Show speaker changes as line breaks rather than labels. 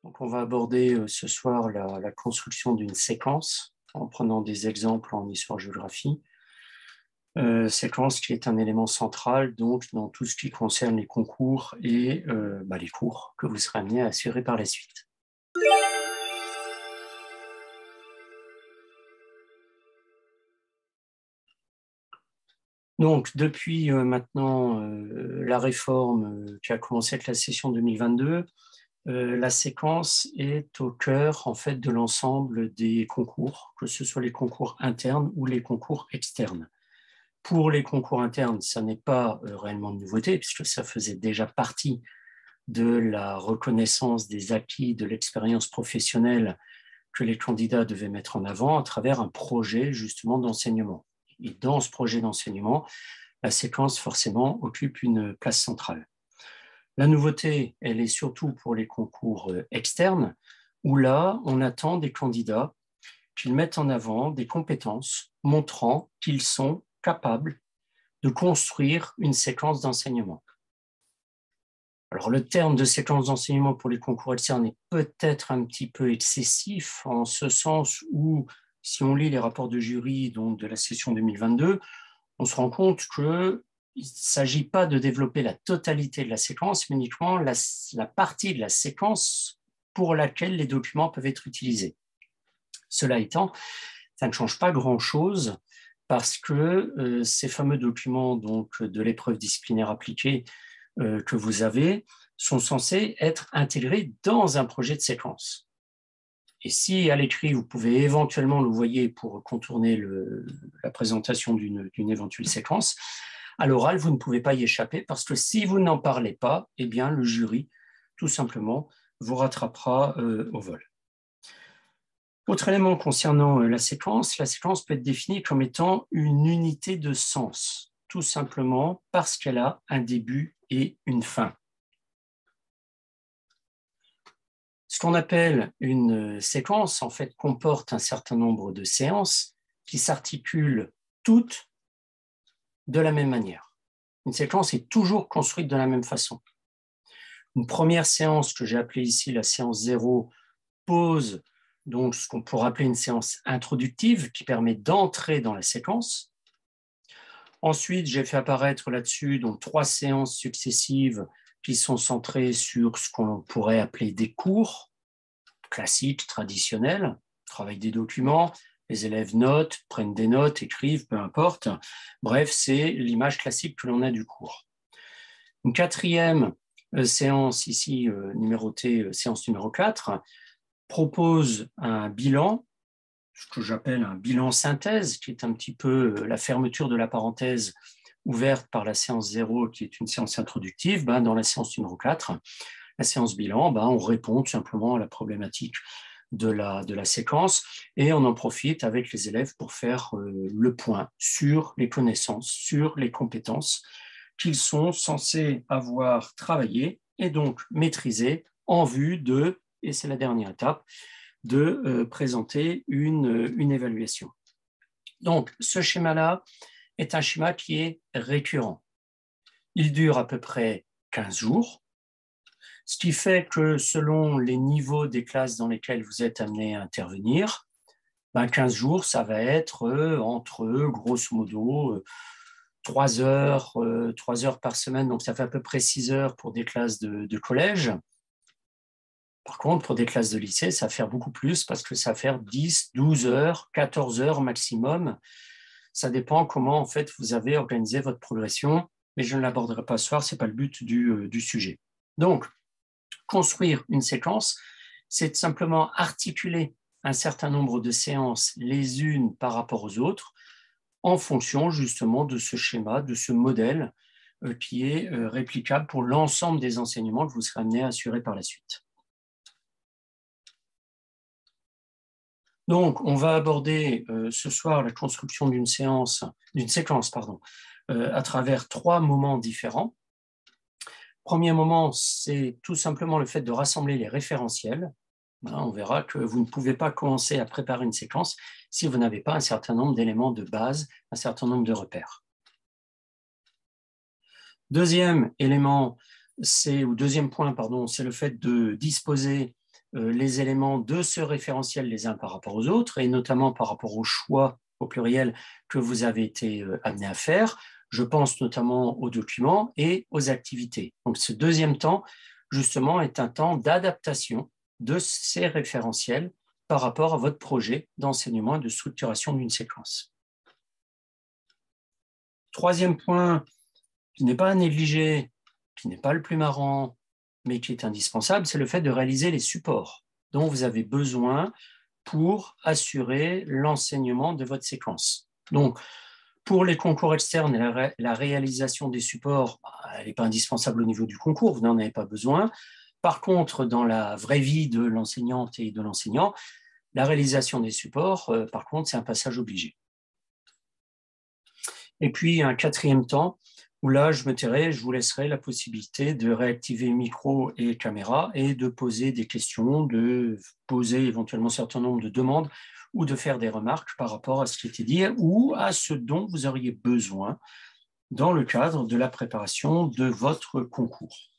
Donc, on va aborder ce soir la construction d'une séquence en prenant des exemples en histoire-géographie. Séquence qui est un élément central donc, dans tout ce qui concerne les concours et les cours que vous serez amenés à assurer par la suite. Donc, depuis maintenant la réforme qui a commencé avec la session 2022, la séquence est au cœur en fait, de l'ensemble des concours, que ce soit les concours internes ou les concours externes. Pour les concours internes, ça n'est pas réellement de nouveauté, puisque ça faisait déjà partie de la reconnaissance des acquis de l'expérience professionnelle que les candidats devaient mettre en avant à travers un projet justement d'enseignement. Et dans ce projet d'enseignement, la séquence forcément occupe une place centrale. La nouveauté, elle est surtout pour les concours externes, où là, on attend des candidats qu'ils mettent en avant des compétences montrant qu'ils sont capables de construire une séquence d'enseignement. Alors, le terme de séquence d'enseignement pour les concours externes est peut-être un petit peu excessif, en ce sens où, si on lit les rapports de jury donc, de la session 2022, on se rend compte qu'il ne s'agit pas de développer la totalité de la séquence, mais uniquement la partie de la séquence pour laquelle les documents peuvent être utilisés. Cela étant, ça ne change pas grand-chose parce que ces fameux documents donc, de l'épreuve disciplinaire appliquée que vous avez sont censés être intégrés dans un projet de séquence. Et si à l'écrit, vous pouvez éventuellement le voyer pour contourner la présentation d'une éventuelle séquence, à l'oral, vous ne pouvez pas y échapper parce que si vous n'en parlez pas, eh bien, le jury, tout simplement, vous rattrapera au vol. Autre élément concernant la séquence peut être définie comme étant une unité de sens, tout simplement parce qu'elle a un début et une fin. Ce qu'on appelle une séquence, en fait, comporte un certain nombre de séances qui s'articulent toutes de la même manière. Une séquence est toujours construite de la même façon. Une première séance que j'ai appelée ici la séance 0 pose donc ce qu'on pourrait appeler une séance introductive qui permet d'entrer dans la séquence. Ensuite, j'ai fait apparaître là-dessus donc 3 séances successives qui sont centrées sur ce qu'on pourrait appeler des cours classiques, traditionnels, travail des documents, les élèves notent, prennent des notes, écrivent, peu importe. Bref, c'est l'image classique que l'on a du cours. Une 4e séance ici, numérotée, séance numéro 4, propose un bilan, ce que j'appelle un bilan synthèse, qui est un petit peu la fermeture de la parenthèse ouverte par la séance 0, qui est une séance introductive. Dans la séance numéro 4, la séance bilan, on répond tout simplement à la problématique de la séquence et on en profite avec les élèves pour faire le point sur les connaissances, sur les compétences qu'ils sont censés avoir travaillé et donc maîtrisé en vue de, et c'est la dernière étape, de présenter une évaluation. Donc, ce schéma-là est un schéma qui est récurrent. Il dure à peu près 15 jours, ce qui fait que selon les niveaux des classes dans lesquelles vous êtes amené à intervenir, 15 jours, ça va être entre, grosso modo, 3 heures par semaine, donc ça fait à peu près 6 heures pour des classes de collège. Par contre, pour des classes de lycée, ça va faire beaucoup plus parce que ça va faire 10, 12 heures, 14 heures maximum. Ça dépend comment en fait, vous avez organisé votre progression, mais je ne l'aborderai pas ce soir, ce n'est pas le but du sujet. Donc, construire une séquence, c'est simplement articuler un certain nombre de séances les unes par rapport aux autres en fonction justement de ce schéma, de ce modèle qui est réplicable pour l'ensemble des enseignements que vous serez amené à assurer par la suite. Donc, on va aborder ce soir la construction d'une séquence, à travers 3 moments différents. Premier moment, c'est tout simplement le fait de rassembler les référentiels. On verra que vous ne pouvez pas commencer à préparer une séquence si vous n'avez pas un certain nombre d'éléments de base, un certain nombre de repères. Deuxième point, c'est le fait de disposer les éléments de ce référentiel les uns par rapport aux autres, et notamment par rapport au choix, au pluriel, que vous avez été amené à faire. Je pense notamment aux documents et aux activités. Donc ce deuxième temps, justement, est un temps d'adaptation de ces référentiels par rapport à votre projet d'enseignement et de structuration d'une séquence. Troisième point, qui n'est pas à négliger, qui n'est pas le plus marrant, mais qui est indispensable, c'est le fait de réaliser les supports dont vous avez besoin pour assurer l'enseignement de votre séquence. Donc, pour les concours externes, la réalisation des supports, elle n'est pas indispensable au niveau du concours, vous n'en avez pas besoin. Par contre, dans la vraie vie de l'enseignante et de l'enseignant, la réalisation des supports, par contre, c'est un passage obligé. Et puis, un quatrième temps, où là, je me tairai, je vous laisserai la possibilité de réactiver micro et caméra et de poser des questions, de poser éventuellement un certain nombre de demandes ou de faire des remarques par rapport à ce qui était dit ou à ce dont vous auriez besoin dans le cadre de la préparation de votre concours.